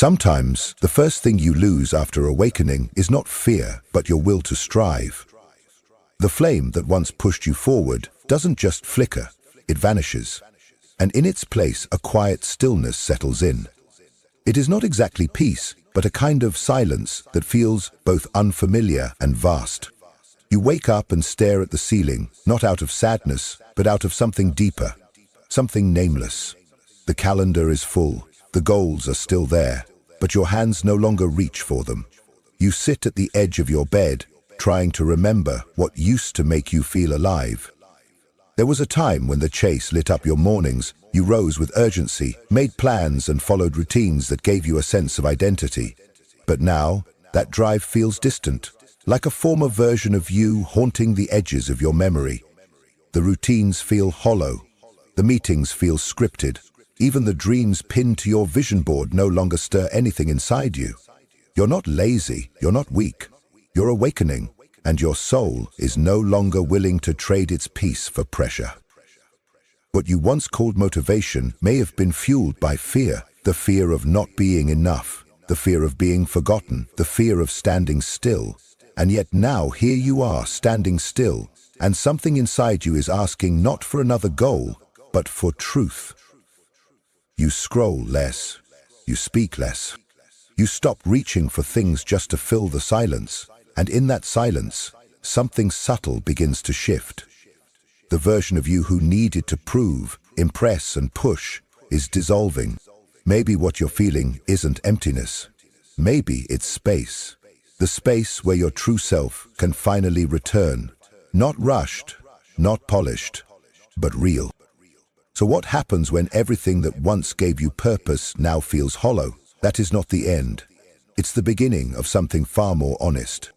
Sometimes, the first thing you lose after awakening is not fear, but your will to strive. The flame that once pushed you forward doesn't just flicker, it vanishes. And in its place, a quiet stillness settles in. It is not exactly peace, but a kind of silence that feels both unfamiliar and vast. You wake up and stare at the ceiling, not out of sadness, but out of something deeper, something nameless. The calendar is full, the goals are still there, but your hands no longer reach for them. You sit at the edge of your bed, trying to remember what used to make you feel alive. There was a time when the chase lit up your mornings. You rose with urgency, made plans and followed routines that gave you a sense of identity. But now, that drive feels distant, like a former version of you haunting the edges of your memory. The routines feel hollow. The meetings feel scripted. Even the dreams pinned to your vision board no longer stir anything inside you. You're not lazy, you're not weak. You're awakening, and your soul is no longer willing to trade its peace for pressure. What you once called motivation may have been fueled by fear, the fear of not being enough, the fear of being forgotten, the fear of standing still. And yet now here you are standing still, and something inside you is asking not for another goal, but for truth. You scroll less, you speak less. You stop reaching for things just to fill the silence, and in that silence, something subtle begins to shift. The version of you who needed to prove, impress, and push is dissolving. Maybe what you're feeling isn't emptiness. Maybe it's space. The space where your true self can finally return. Not rushed, not polished, but real. So what happens when everything that once gave you purpose now feels hollow? That is not the end. It's the beginning of something far more honest.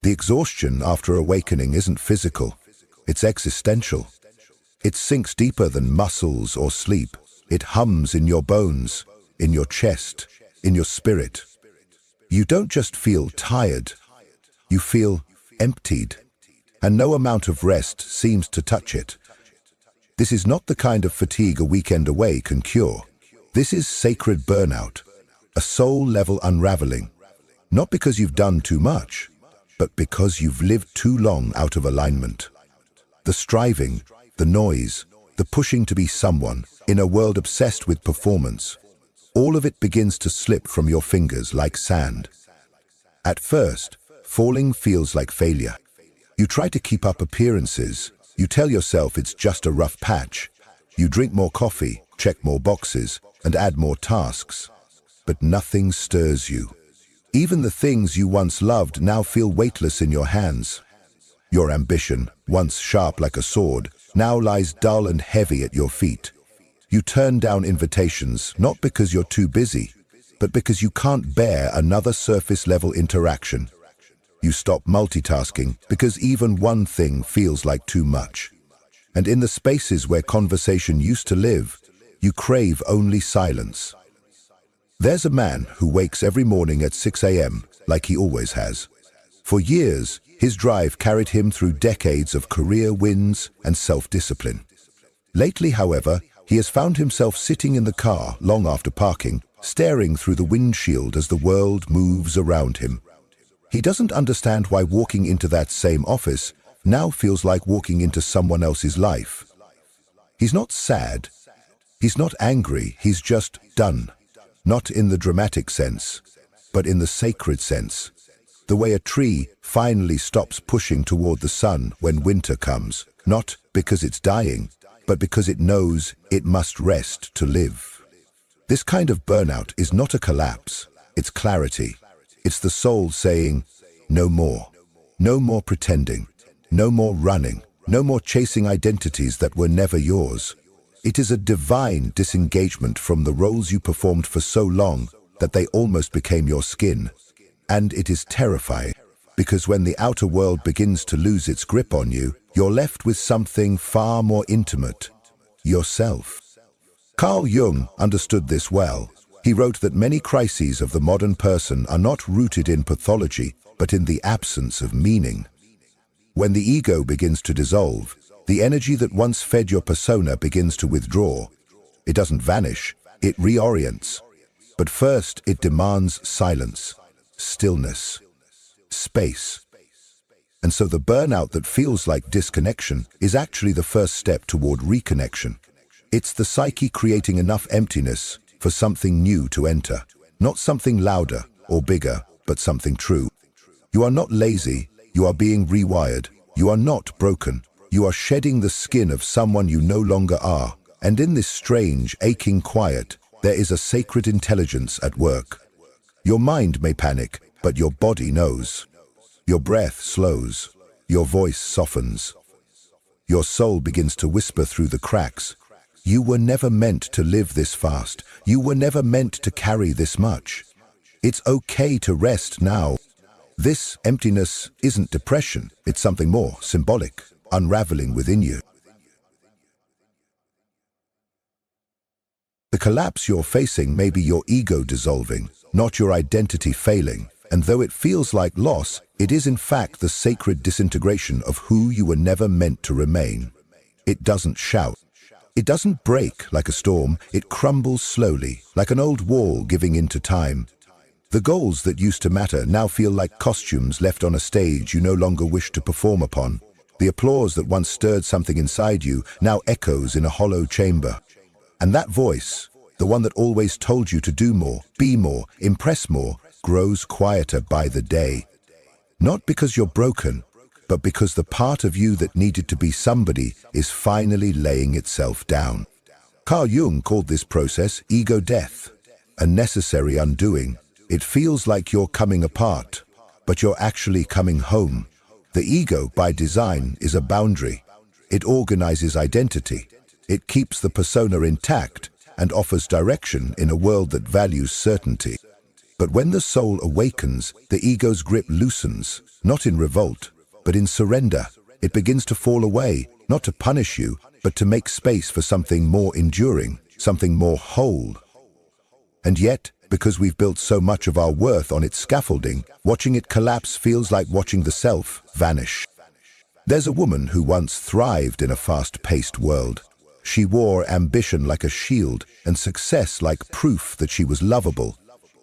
The exhaustion after awakening isn't physical, it's existential. It sinks deeper than muscles or sleep. It hums in your bones, in your chest, in your spirit. You don't just feel tired, you feel emptied, and no amount of rest seems to touch it. This is not the kind of fatigue a weekend away can cure. This is sacred burnout, a soul-level unraveling, not because you've done too much, but because you've lived too long out of alignment. The striving, the noise, the pushing to be someone in a world obsessed with performance, all of it begins to slip from your fingers like sand. At first, falling feels like failure. You try to keep up appearances. You tell yourself it's just a rough patch. You drink more coffee, check more boxes, and add more tasks. But nothing stirs you. Even the things you once loved now feel weightless in your hands. Your ambition, once sharp like a sword, now lies dull and heavy at your feet. You turn down invitations, not because you're too busy, but because you can't bear another surface-level interaction. You stop multitasking because even one thing feels like too much. And in the spaces where conversation used to live, you crave only silence. There's a man who wakes every morning at 6 a.m. like he always has. For years, his drive carried him through decades of career wins and self-discipline. Lately, however, he has found himself sitting in the car long after parking, staring through the windshield as the world moves around him. He doesn't understand why walking into that same office now feels like walking into someone else's life. He's not sad. He's not angry. He's just done. Not in the dramatic sense, but in the sacred sense. The way a tree finally stops pushing toward the sun when winter comes, not because it's dying, but because it knows it must rest to live. This kind of burnout is not a collapse, it's clarity. It's the soul saying, no more. No more pretending. No more running. No more chasing identities that were never yours. It is a divine disengagement from the roles you performed for so long that they almost became your skin. And it is terrifying, because when the outer world begins to lose its grip on you, you're left with something far more intimate, yourself. Carl Jung understood this well. He wrote that many crises of the modern person are not rooted in pathology, but in the absence of meaning. When the ego begins to dissolve, the energy that once fed your persona begins to withdraw. It doesn't vanish, it reorients. But first, it demands silence, stillness, space. And so the burnout that feels like disconnection is actually the first step toward reconnection. It's the psyche creating enough emptiness for something new to enter. Not something louder or bigger, but something true. You are not lazy, you are being rewired. You are not broken. You are shedding the skin of someone you no longer are. And in this strange, aching quiet, there is a sacred intelligence at work. Your mind may panic, but your body knows. Your breath slows. Your voice softens. Your soul begins to whisper through the cracks. You were never meant to live this fast. You were never meant to carry this much. It's okay to rest now. This emptiness isn't depression. It's something more symbolic, unraveling within you. The collapse you're facing may be your ego dissolving, not your identity failing. And though it feels like loss, it is in fact the sacred disintegration of who you were never meant to remain. It doesn't shout. It doesn't break like a storm. It crumbles slowly, like an old wall giving in to time. The goals that used to matter now feel like costumes left on a stage you no longer wish to perform upon. The applause that once stirred something inside you now echoes in a hollow chamber. And that voice, the one that always told you to do more, be more, impress more, grows quieter by the day. Not because you're broken, but because the part of you that needed to be somebody is finally laying itself down. Carl Jung called this process ego death, a necessary undoing. It feels like you're coming apart, but you're actually coming home. The ego, by design, is a boundary. It organizes identity. It keeps the persona intact and offers direction in a world that values certainty. But when the soul awakens, the ego's grip loosens, not in revolt, but in surrender. It begins to fall away, not to punish you, but to make space for something more enduring, something more whole. And yet, because we've built so much of our worth on its scaffolding, watching it collapse feels like watching the self vanish. There's a woman who once thrived in a fast-paced world. She wore ambition like a shield and success like proof that she was lovable.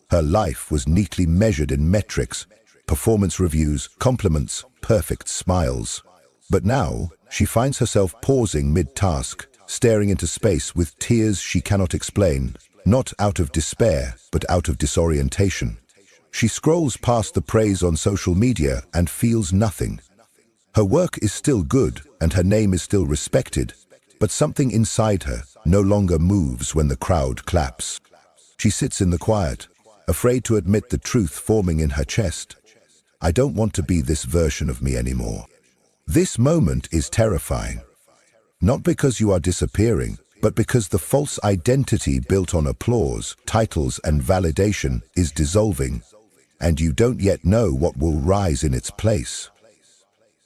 Her life was neatly measured in metrics, performance reviews, compliments, perfect smiles. But now, she finds herself pausing mid-task, staring into space with tears she cannot explain. Not out of despair, but out of disorientation. She scrolls past the praise on social media and feels nothing. Her work is still good and her name is still respected, but something inside her no longer moves when the crowd claps. She sits in the quiet, afraid to admit the truth forming in her chest. I don't want to be this version of me anymore. This moment is terrifying. Not because you are disappearing, but because the false identity built on applause, titles, and validation is dissolving, and you don't yet know what will rise in its place.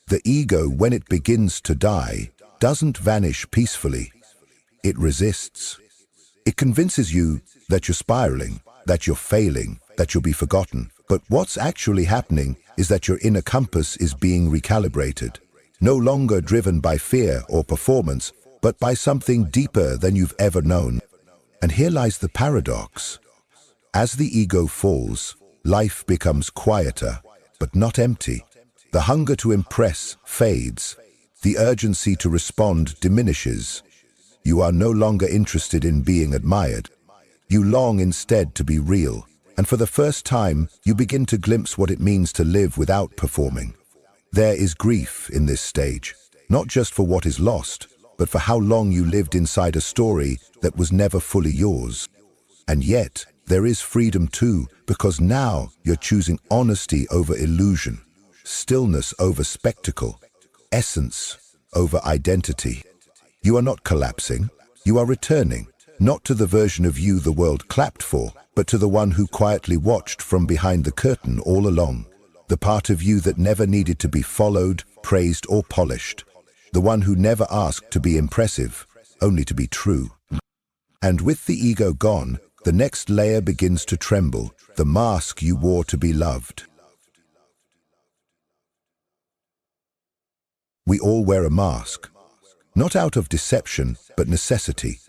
The ego, when it begins to die, doesn't vanish peacefully. It resists. It convinces you that you're spiraling, that you're failing, that you'll be forgotten. But what's actually happening is that your inner compass is being recalibrated, no longer driven by fear or performance, but by something deeper than you've ever known. And here lies the paradox. As the ego falls, life becomes quieter, but not empty. The hunger to impress fades. The urgency to respond diminishes. You are no longer interested in being admired. You long instead to be real. And for the first time, you begin to glimpse what it means to live without performing. There is grief in this stage, not just for what is lost, but for how long you lived inside a story that was never fully yours. And yet, there is freedom too, because now you're choosing honesty over illusion, stillness over spectacle, essence over identity. You are not collapsing, you are returning, not to the version of you the world clapped for, but to the one who quietly watched from behind the curtain all along, the part of you that never needed to be followed, praised, or polished. The one who never asked to be impressive, only to be true. And with the ego gone, the next layer begins to tremble, the mask you wore to be loved. We all wear a mask, not out of deception, but necessity.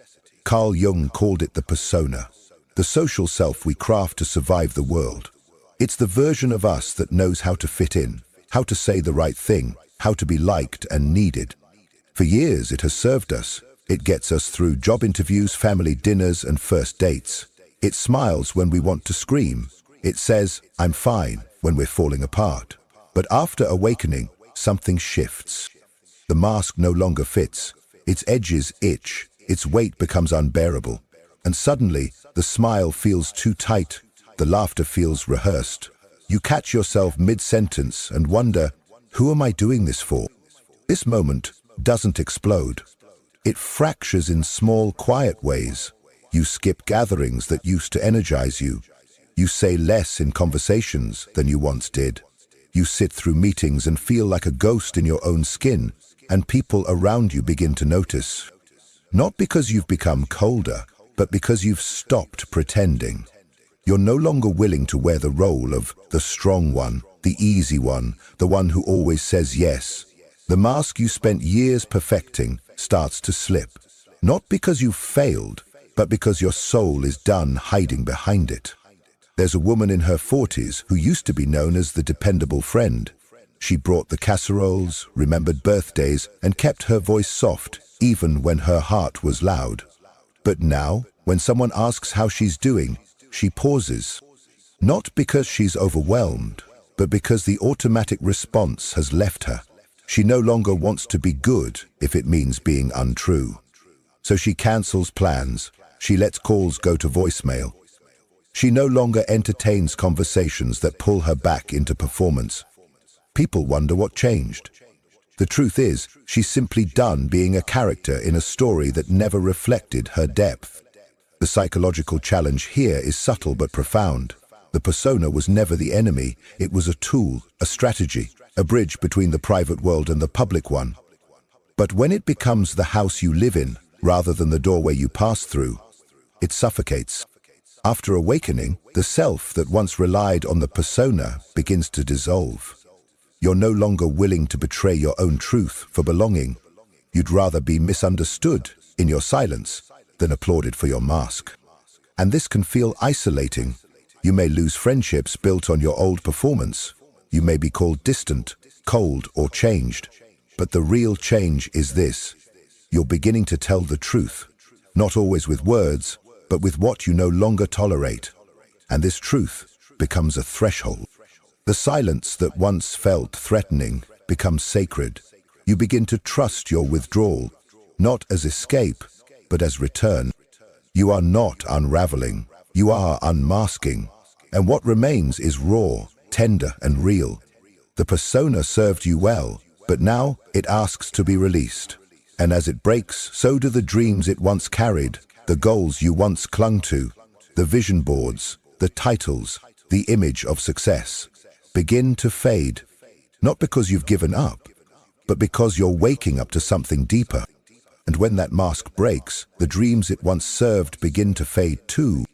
Carl Jung called it the persona, the social self we craft to survive the world. It's the version of us that knows how to fit in, how to say the right thing, how to be liked and needed. For years it has served us. It gets us through job interviews, family dinners, and first dates. It smiles when we want to scream. It says, "I'm fine," when we're falling apart. But after awakening, something shifts. The mask no longer fits. Its edges itch. Its weight becomes unbearable. And suddenly, the smile feels too tight. The laughter feels rehearsed. You catch yourself mid-sentence and wonder, who am I doing this for? This moment doesn't explode. It fractures in small, quiet ways. You skip gatherings that used to energize you. You say less in conversations than you once did. You sit through meetings and feel like a ghost in your own skin, and people around you begin to notice. Not because you've become colder, but because you've stopped pretending. You're no longer willing to wear the role of the strong one, the easy one, the one who always says yes. The mask you spent years perfecting starts to slip. Not because you've failed, but because your soul is done hiding behind it. There's a woman in her 40s who used to be known as the dependable friend. She brought the casseroles, remembered birthdays, and kept her voice soft, even when her heart was loud. But now, when someone asks how she's doing, she pauses. Not because she's overwhelmed, but because the automatic response has left her. She no longer wants to be good if it means being untrue. So she cancels plans. She lets calls go to voicemail. She no longer entertains conversations that pull her back into performance. People wonder what changed. The truth is, she's simply done being a character in a story that never reflected her depth. The psychological challenge here is subtle but profound. The persona was never the enemy. It was a tool, a strategy, a bridge between the private world and the public one. But when it becomes the house you live in, rather than the doorway you pass through, it suffocates. After awakening, the self that once relied on the persona begins to dissolve. You're no longer willing to betray your own truth for belonging. You'd rather be misunderstood in your silence than applauded for your mask. And this can feel isolating. You may lose friendships built on your old performance. You may be called distant, cold, or changed. But the real change is this. You're beginning to tell the truth, not always with words, but with what you no longer tolerate. And this truth becomes a threshold. The silence that once felt threatening becomes sacred. You begin to trust your withdrawal, not as escape, but as return. You are not unraveling. You are unmasking. And what remains is raw, tender, and real. The persona served you well, but now it asks to be released. And as it breaks, so do the dreams it once carried, the goals you once clung to, the vision boards, the titles, the image of success. Begin to fade, not because you've given up, but because you're waking up to something deeper. And when that mask breaks, the dreams it once served begin to fade too.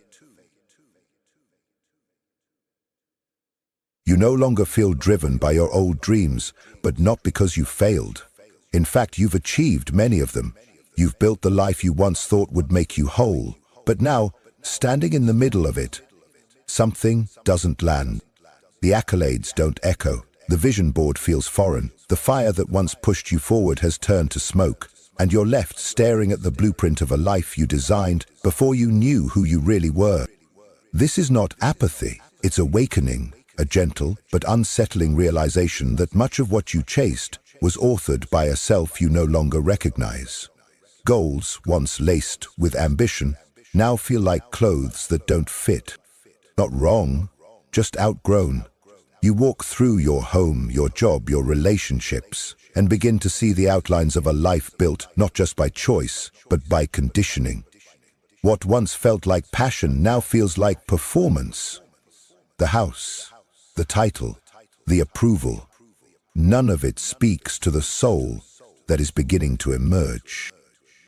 You no longer feel driven by your old dreams, but not because you failed. In fact, you've achieved many of them. You've built the life you once thought would make you whole, but now, standing in the middle of it, something doesn't land. The accolades don't echo. The vision board feels foreign. The fire that once pushed you forward has turned to smoke, and you're left staring at the blueprint of a life you designed before you knew who you really were. This is not apathy, it's awakening, a gentle but unsettling realization that much of what you chased was authored by a self you no longer recognize. Goals, once laced with ambition, now feel like clothes that don't fit. Not wrong, just outgrown. You walk through your home, your job, your relationships, and begin to see the outlines of a life built not just by choice, but by conditioning. What once felt like passion now feels like performance. The house, the title, the approval. None of it speaks to the soul that is beginning to emerge.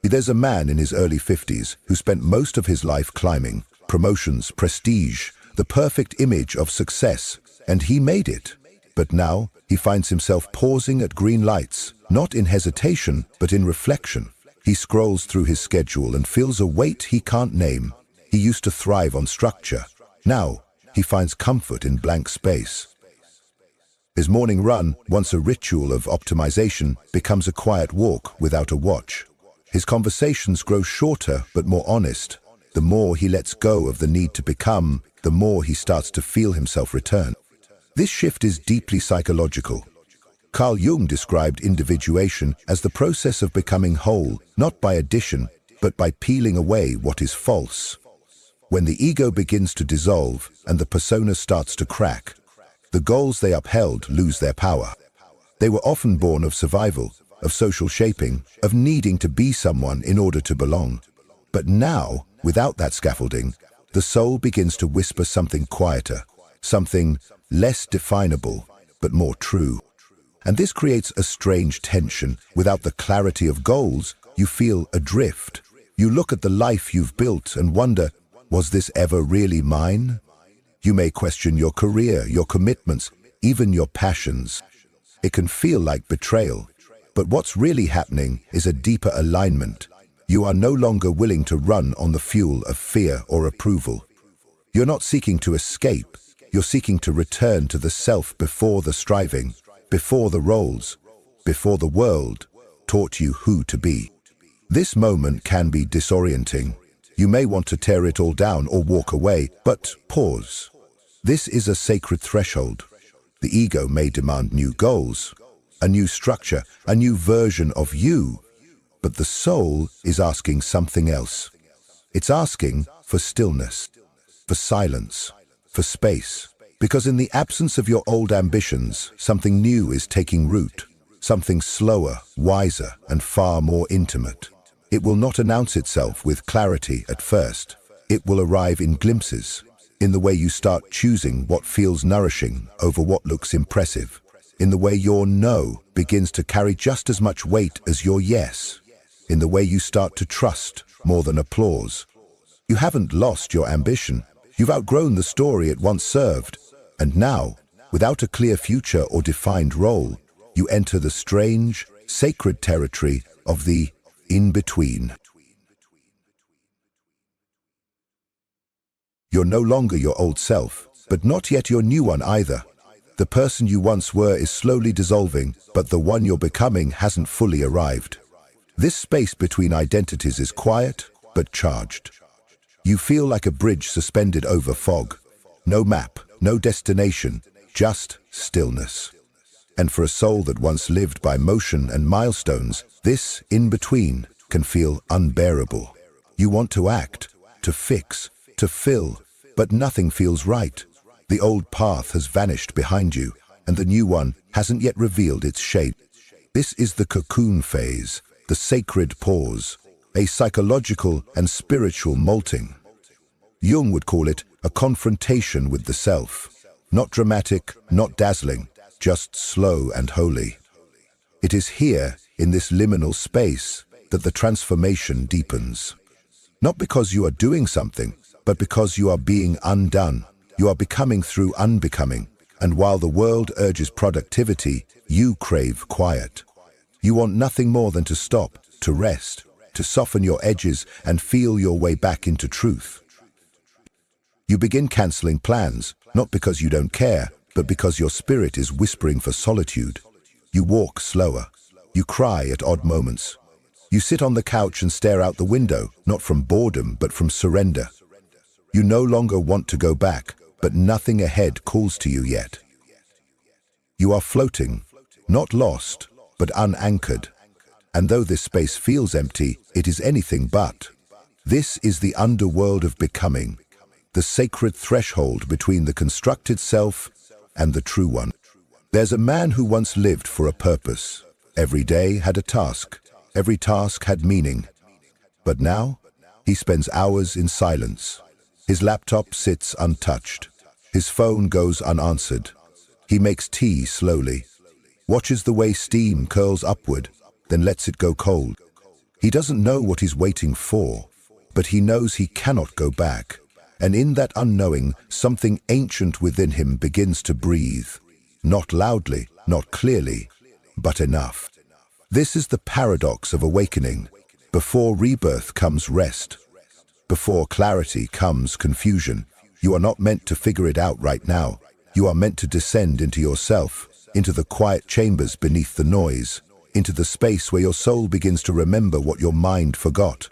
There's a man in his early 50s who spent most of his life climbing, promotions, prestige, the perfect image of success, and he made it. But now he finds himself pausing at green lights, not in hesitation, but in reflection. He scrolls through his schedule and feels a weight he can't name. He used to thrive on structure. Now, he finds comfort in blank space. His morning run, once a ritual of optimization, becomes a quiet walk without a watch. His conversations grow shorter but more honest. The more he lets go of the need to become, the more he starts to feel himself return. This shift is deeply psychological. Carl Jung described individuation as the process of becoming whole, not by addition, but by peeling away what is false. When the ego begins to dissolve and the persona starts to crack, the goals they upheld lose their power. They were often born of survival, of social shaping, of needing to be someone in order to belong. But now, without that scaffolding, the soul begins to whisper something quieter, something less definable, but more true. And this creates a strange tension. Without the clarity of goals, you feel adrift. You look at the life you've built and wonder, was this ever really mine? You may question your career, your commitments, even your passions. It can feel like betrayal. But what's really happening is a deeper alignment. You are no longer willing to run on the fuel of fear or approval. You're not seeking to escape. You're seeking to return to the self before the striving, before the roles, before the world taught you who to be. This moment can be disorienting. You may want to tear it all down or walk away, but pause. This is a sacred threshold. The ego may demand new goals, a new structure, a new version of you, but the soul is asking something else. It's asking for stillness, for silence, for space. Because in the absence of your old ambitions, something new is taking root, something slower, wiser, and far more intimate. It will not announce itself with clarity at first. It will arrive in glimpses, in the way you start choosing what feels nourishing over what looks impressive, in the way your no begins to carry just as much weight as your yes, in the way you start to trust more than applause. You haven't lost your ambition. You've outgrown the story it once served. And now, without a clear future or defined role, you enter the strange, sacred territory of the in-between. You're no longer your old self, but not yet your new one either. The person you once were is slowly dissolving, but the one you're becoming hasn't fully arrived. This space between identities is quiet, but charged. You feel like a bridge suspended over fog. No map, no destination, just stillness. And for a soul that once lived by motion and milestones, this in-between can feel unbearable. You want to act, to fix, to fill, but nothing feels right. The old path has vanished behind you, and the new one hasn't yet revealed its shape. This is the cocoon phase, the sacred pause, a psychological and spiritual molting. Jung would call it a confrontation with the self. Not dramatic, not dazzling, just slow and holy. It is here, in this liminal space, that the transformation deepens. Not because you are doing something, but because you are being undone. You are becoming through unbecoming. And while the world urges productivity, you crave quiet. You want nothing more than to stop, to rest, to soften your edges and feel your way back into truth. You begin canceling plans, not because you don't care, but because your spirit is whispering for solitude. You walk slower. You cry at odd moments. You sit on the couch and stare out the window, not from boredom, but from surrender. You no longer want to go back, but nothing ahead calls to you yet. You are floating, not lost, but unanchored. And though this space feels empty, it is anything but. This is the underworld of becoming, the sacred threshold between the constructed self and the true one. There's a man who once lived for a purpose. Every day had a task. Every task had meaning. But now, he spends hours in silence. His laptop sits untouched. His phone goes unanswered. He makes tea slowly, watches the way steam curls upward, then lets it go cold. He doesn't know what he's waiting for, but he knows he cannot go back. And in that unknowing, something ancient within him begins to breathe. Not loudly, not clearly, but enough. This is the paradox of awakening. Before rebirth comes rest. Before clarity comes confusion. You are not meant to figure it out right now. You are meant to descend into yourself, into the quiet chambers beneath the noise, into the space where your soul begins to remember what your mind forgot.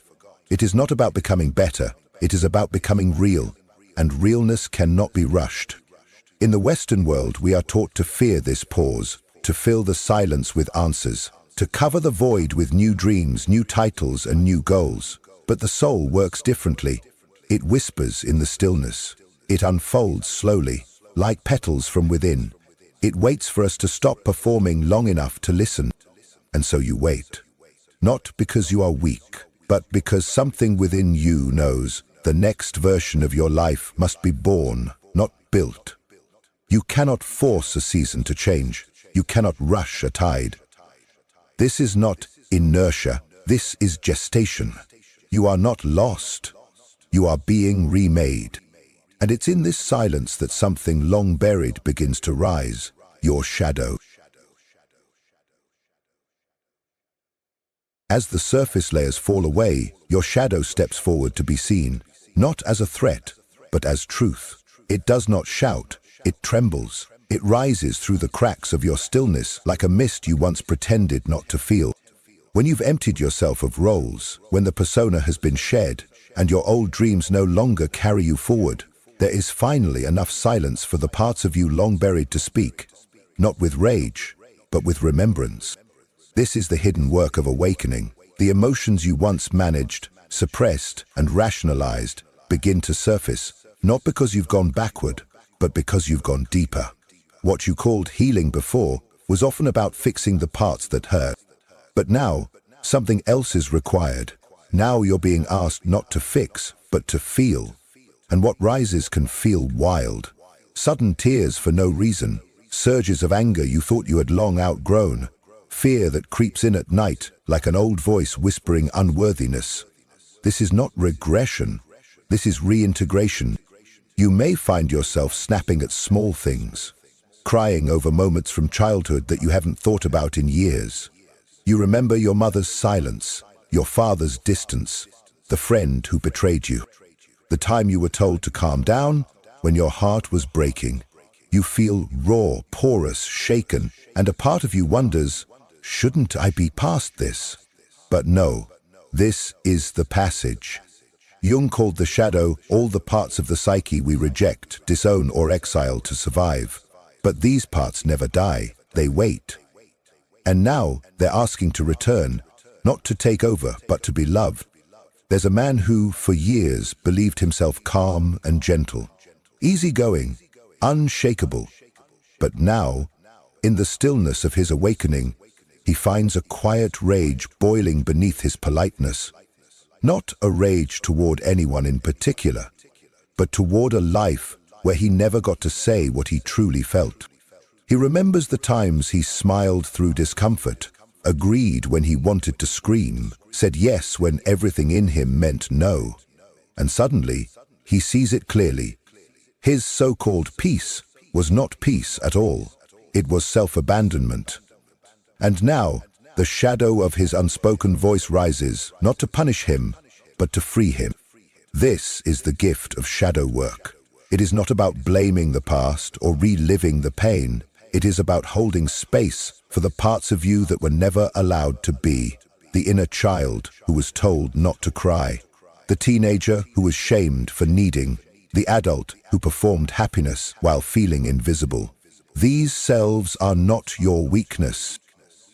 It is not about becoming better, it is about becoming real, and realness cannot be rushed. In the Western world, we are taught to fear this pause, to fill the silence with answers, to cover the void with new dreams, new titles, and new goals. But the soul works differently. It whispers in the stillness. It unfolds slowly, like petals from within. It waits for us to stop performing long enough to listen. And so you wait. Not because you are weak, but because something within you knows the next version of your life must be born, not built. You cannot force a season to change. You cannot rush a tide. This is not inertia. This is gestation. You are not lost. You are being remade. And it's in this silence that something long buried begins to rise, your shadow. As the surface layers fall away, your shadow steps forward to be seen, not as a threat, but as truth. It does not shout. It trembles. It rises through the cracks of your stillness like a mist you once pretended not to feel. When you've emptied yourself of roles, when the persona has been shed, and your old dreams no longer carry you forward, there is finally enough silence for the parts of you long buried to speak, not with rage, but with remembrance. This is the hidden work of awakening. The emotions you once managed, suppressed, and rationalized begin to surface, not because you've gone backward, but because you've gone deeper. What you called healing before was often about fixing the parts that hurt. But now, something else is required. Now you're being asked not to fix, but to feel. And what rises can feel wild. Sudden tears for no reason, surges of anger you thought you had long outgrown, fear that creeps in at night like an old voice whispering unworthiness. This is not regression. This is reintegration. You may find yourself snapping at small things, crying over moments from childhood that you haven't thought about in years. You remember your mother's silence, your father's distance, the friend who betrayed you. The time you were told to calm down when your heart was breaking. You feel raw, porous, shaken, and a part of you wonders, shouldn't I be past this? But no, this is the passage. Jung called the shadow all the parts of the psyche we reject, disown, or exile to survive. But these parts never die, they wait. And now they're asking to return, not to take over, but to be loved. There's a man who, for years, believed himself calm and gentle, easygoing, unshakable. But now, in the stillness of his awakening, he finds a quiet rage boiling beneath his politeness. Not a rage toward anyone in particular, but toward a life where he never got to say what he truly felt. He remembers the times he smiled through discomfort, agreed when he wanted to scream, said yes when everything in him meant no. And suddenly, he sees it clearly. His so-called peace was not peace at all. It was self-abandonment. And now, the shadow of his unspoken voice rises, not to punish him, but to free him. This is the gift of shadow work. It is not about blaming the past or reliving the pain. It is about holding space for the parts of you that were never allowed to be. The inner child who was told not to cry. The teenager who was shamed for needing. The adult who performed happiness while feeling invisible. These selves are not your weakness.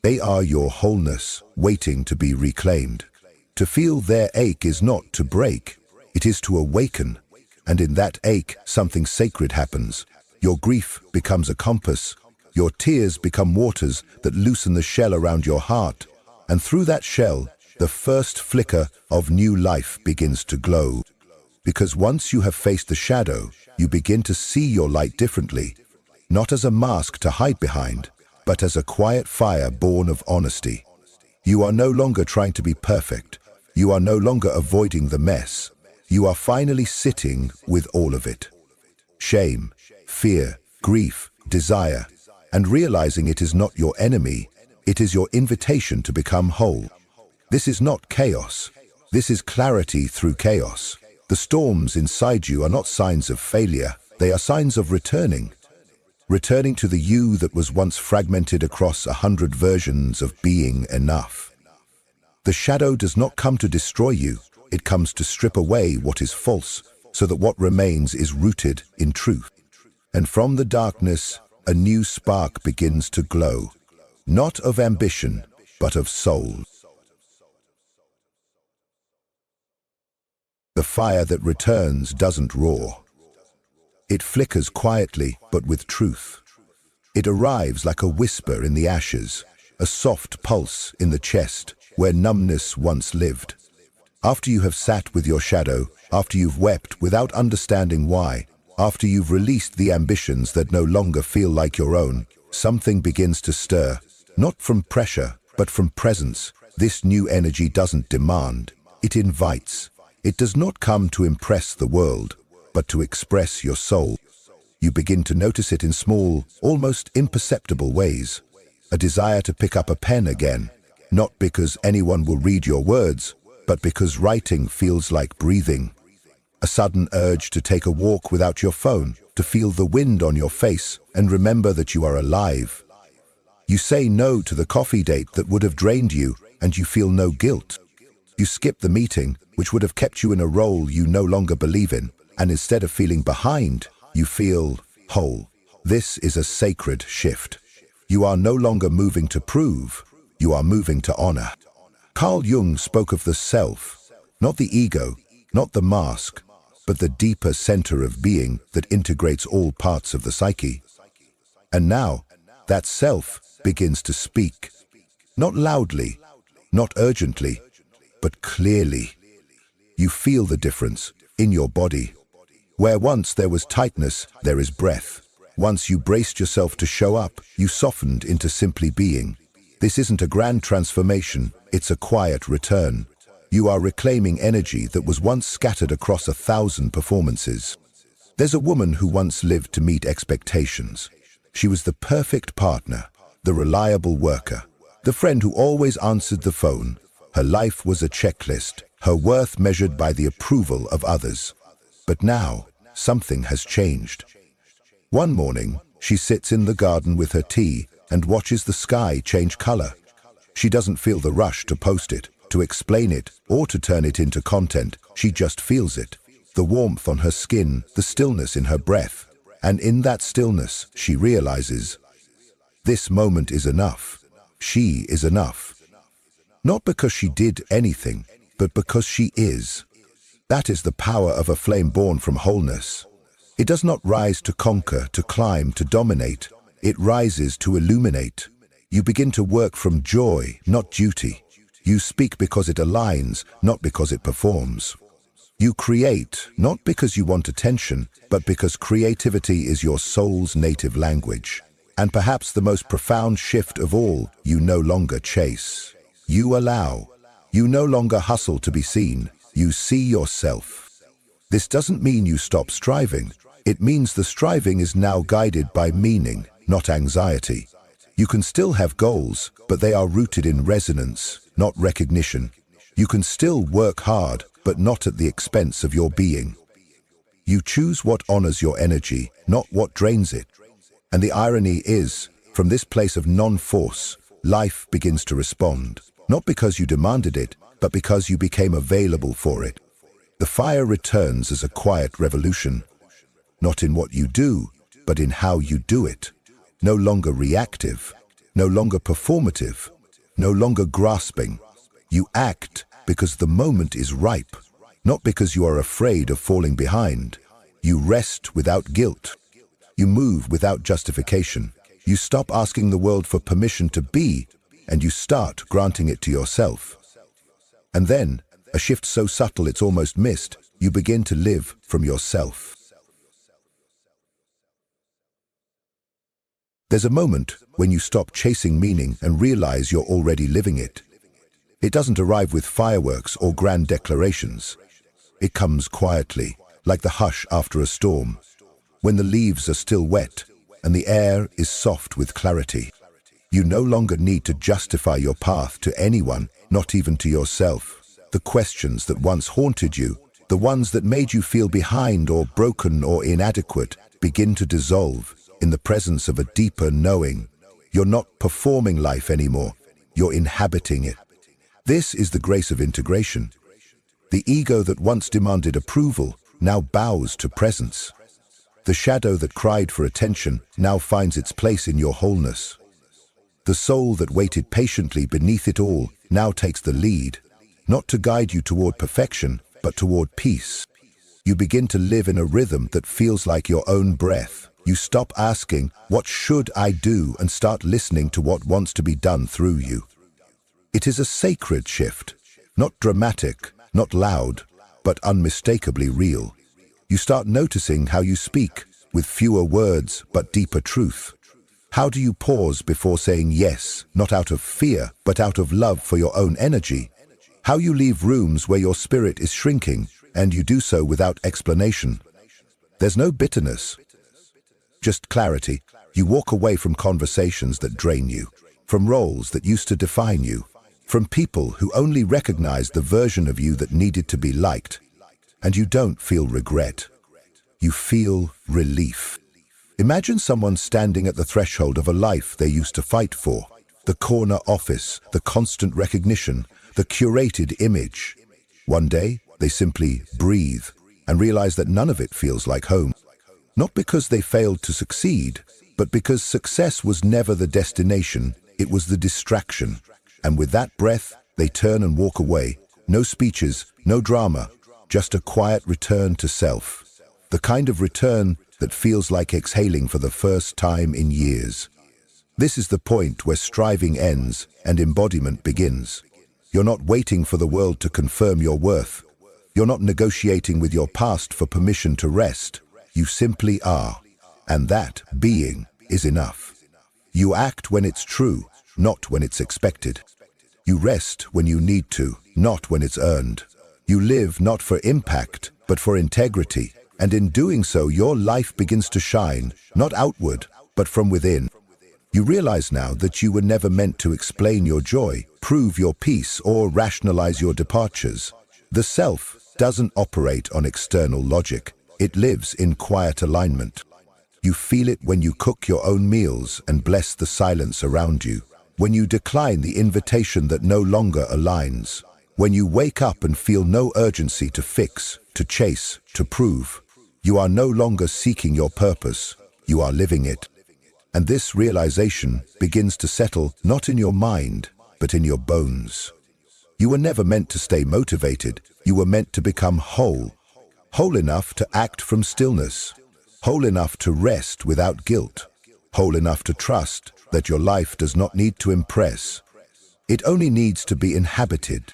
They are your wholeness, waiting to be reclaimed. To feel their ache is not to break, it is to awaken. And in that ache, something sacred happens. Your grief becomes a compass. Your tears become waters that loosen the shell around your heart. And through that shell, the first flicker of new life begins to glow. Because once you have faced the shadow, you begin to see your light differently. Not as a mask to hide behind, but as a quiet fire born of honesty. You are no longer trying to be perfect. You are no longer avoiding the mess. You are finally sitting with all of it. Shame, fear, grief, desire, and realizing it is not your enemy, it is your invitation to become whole. This is not chaos. This is clarity through chaos. The storms inside you are not signs of failure. They are signs of returning. Returning to the you that was once fragmented across 100 versions of being enough. The shadow does not come to destroy you. It comes to strip away what is false, so that what remains is rooted in truth. And from the darkness, a new spark begins to glow, not of ambition, but of soul. The fire that returns doesn't roar. It flickers quietly, but with truth. It arrives like a whisper in the ashes, a soft pulse in the chest where numbness once lived. After you have sat with your shadow, after you've wept without understanding why, after you've released the ambitions that no longer feel like your own, something begins to stir, not from pressure, but from presence. This new energy doesn't demand, it invites. It does not come to impress the world, but to express your soul. You begin to notice it in small, almost imperceptible ways. A desire to pick up a pen again, not because anyone will read your words, but because writing feels like breathing. A sudden urge to take a walk without your phone, to feel the wind on your face and remember that you are alive. You say no to the coffee date that would have drained you, and you feel no guilt. You skip the meeting, which would have kept you in a role you no longer believe in, and instead of feeling behind, you feel whole. This is a sacred shift. You are no longer moving to prove, you are moving to honor. Carl Jung spoke of the self, not the ego, not the mask, but the deeper center of being that integrates all parts of the psyche. And now, that self begins to speak, not loudly, not urgently, but clearly. You feel the difference in your body. Where once there was tightness, there is breath. Once you braced yourself to show up, you softened into simply being. This isn't a grand transformation, it's a quiet return. You are reclaiming energy that was once scattered across 1,000 performances. There's a woman who once lived to meet expectations. She was the perfect partner, the reliable worker, the friend who always answered the phone. Her life was a checklist, her worth measured by the approval of others. But now, something has changed. One morning, she sits in the garden with her tea and watches the sky change color. She doesn't feel the rush to post it, to explain it, or to turn it into content. She just feels it. The warmth on her skin, the stillness in her breath. And in that stillness, she realizes, this moment is enough. She is enough. Not because she did anything, but because she is. That is the power of a flame born from wholeness. It does not rise to conquer, to climb, to dominate. It rises to illuminate. You begin to work from joy, not duty. You speak because it aligns, not because it performs. You create, not because you want attention, but because creativity is your soul's native language. And perhaps the most profound shift of all, you no longer chase. You allow. You no longer hustle to be seen. You see yourself. This doesn't mean you stop striving. It means the striving is now guided by meaning, not anxiety. You can still have goals, but they are rooted in resonance, not recognition. You can still work hard, but not at the expense of your being. You choose what honors your energy, not what drains it. And the irony is, from this place of non-force, life begins to respond. Not because you demanded it, but because you became available for it. The fire returns as a quiet revolution, not in what you do, but in how you do it. No longer reactive, no longer performative, no longer grasping. You act because the moment is ripe, not because you are afraid of falling behind. You rest without guilt. You move without justification. You stop asking the world for permission to be, and you start granting it to yourself. And then, a shift so subtle it's almost missed, you begin to live from yourself. There's a moment when you stop chasing meaning and realize you're already living it. It doesn't arrive with fireworks or grand declarations. It comes quietly, like the hush after a storm, when the leaves are still wet and the air is soft with clarity. You no longer need to justify your path to anyone, not even to yourself. The questions that once haunted you, the ones that made you feel behind or broken or inadequate, begin to dissolve in the presence of a deeper knowing. You're not performing life anymore, you're inhabiting it. This is the grace of integration. The ego that once demanded approval now bows to presence. The shadow that cried for attention now finds its place in your wholeness. The soul that waited patiently beneath it all now takes the lead, not to guide you toward perfection, but toward peace. You begin to live in a rhythm that feels like your own breath. You stop asking, "What should I do?" and start listening to what wants to be done through you. It is a sacred shift, not dramatic, not loud, but unmistakably real. You start noticing how you speak, with fewer words but deeper truth. How do you pause before saying yes, not out of fear, but out of love for your own energy? How you leave rooms where your spirit is shrinking, and you do so without explanation. There's no bitterness, just clarity. You walk away from conversations that drain you, from roles that used to define you, from people who only recognize the version of you that needed to be liked. And you don't feel regret. You feel relief. Imagine someone standing at the threshold of a life they used to fight for. The corner office, the constant recognition, the curated image. One day, they simply breathe and realize that none of it feels like home. Not because they failed to succeed, but because success was never the destination, it was the distraction. And with that breath, they turn and walk away. No speeches, no drama, just a quiet return to self. The kind of return that feels like exhaling for the first time in years. This is the point where striving ends and embodiment begins. You're not waiting for the world to confirm your worth. You're not negotiating with your past for permission to rest. You simply are. And that being is enough. You act when it's true, not when it's expected. You rest when you need to, not when it's earned. You live not for impact, but for integrity. And in doing so, your life begins to shine, not outward, but from within. You realize now that you were never meant to explain your joy, prove your peace, or rationalize your departures. The self doesn't operate on external logic. It lives in quiet alignment. You feel it when you cook your own meals and bless the silence around you. When you decline the invitation that no longer aligns. When you wake up and feel no urgency to fix, to chase, to prove. You are no longer seeking your purpose. You are living it. And this realization begins to settle not in your mind, but in your bones. You were never meant to stay motivated. You were meant to become whole. Whole enough to act from stillness. Whole enough to rest without guilt. Whole enough to trust that your life does not need to impress. It only needs to be inhabited.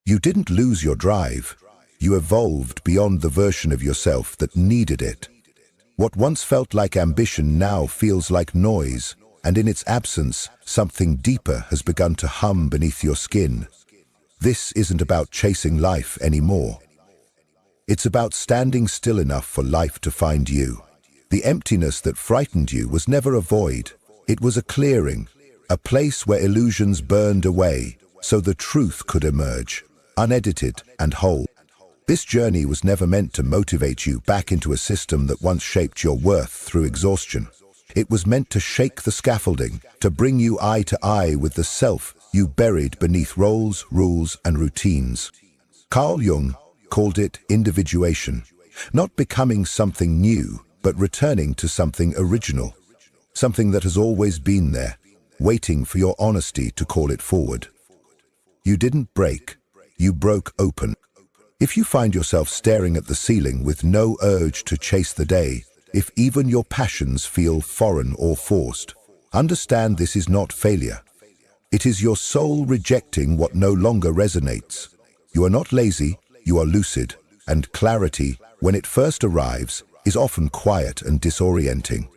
You didn't lose your drive. You evolved beyond the version of yourself that needed it. What once felt like ambition now feels like noise, and in its absence, something deeper has begun to hum beneath your skin. This isn't about chasing life anymore. It's about standing still enough for life to find you. The emptiness that frightened you was never a void. It was a clearing, a place where illusions burned away, so the truth could emerge, unedited and whole. This journey was never meant to motivate you back into a system that once shaped your worth through exhaustion. It was meant to shake the scaffolding, to bring you eye to eye with the self you buried beneath roles, rules, and routines. Carl Jung called it individuation, not becoming something new, but returning to something original, something that has always been there, waiting for your honesty to call it forward. You didn't break, you broke open. If you find yourself staring at the ceiling with no urge to chase the day, if even your passions feel foreign or forced, understand this is not failure. It is your soul rejecting what no longer resonates. You are not lazy, you are lucid, and clarity, when it first arrives, is often quiet and disorienting.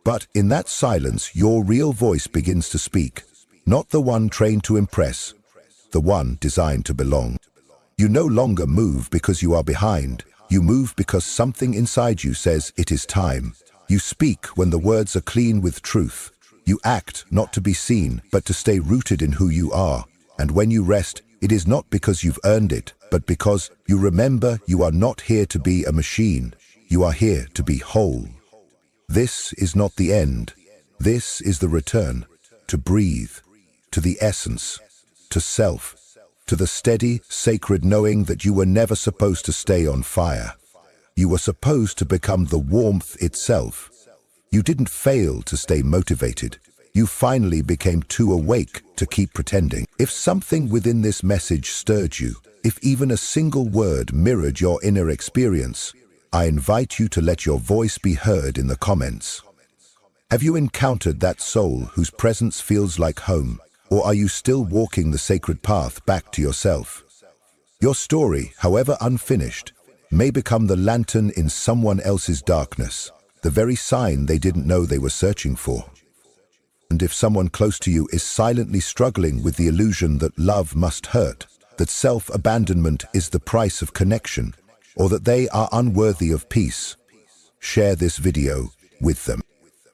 But in that silence, your real voice begins to speak, not the one trained to impress, the one designed to belong. You no longer move because you are behind. You move because something inside you says it is time. You speak when the words are clean with truth. You act not to be seen, but to stay rooted in who you are. And when you rest, it is not because you've earned it, but because you remember you are not here to be a machine. You are here to be whole. This is not the end. This is the return. To breathe, to the essence, to self, to the steady, sacred knowing that you were never supposed to stay on fire. You were supposed to become the warmth itself. You didn't fail to stay motivated. You finally became too awake to keep pretending. If something within this message stirred you, if even a single word mirrored your inner experience, I invite you to let your voice be heard in the comments. Have you encountered that soul whose presence feels like home, or are you still walking the sacred path back to yourself? Your story, however unfinished, may become the lantern in someone else's darkness, the very sign they didn't know they were searching for. And if someone close to you is silently struggling with the illusion that love must hurt, that self-abandonment is the price of connection, or that they are unworthy of peace, share this video with them.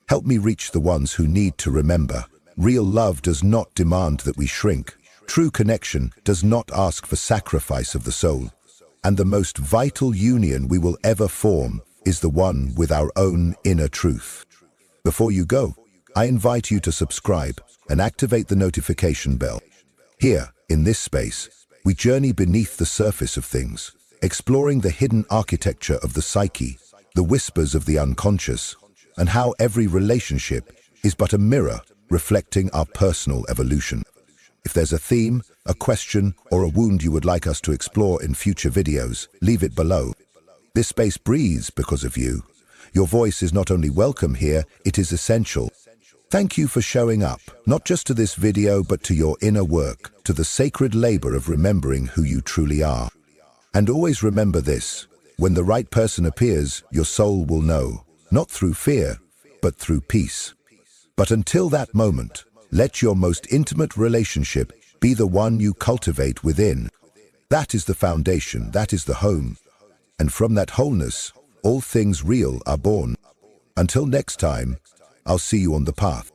Help me reach the ones who need to remember. Real love does not demand that we shrink. True connection does not ask for sacrifice of the soul. And the most vital union we will ever form is the one with our own inner truth. Before you go, I invite you to subscribe and activate the notification bell. Here, in this space, we journey beneath the surface of things, exploring the hidden architecture of the psyche, the whispers of the unconscious, and how every relationship is but a mirror reflecting our personal evolution. If there's a theme, a question, or a wound you would like us to explore in future videos, leave it below. This space breathes because of you. Your voice is not only welcome here, it is essential. Thank you for showing up, not just to this video, but to your inner work, to the sacred labor of remembering who you truly are. And always remember this: when the right person appears, your soul will know, not through fear, but through peace. But until that moment, let your most intimate relationship be the one you cultivate within. That is the foundation, that is the home. And from that wholeness, all things real are born. Until next time, I'll see you on the path.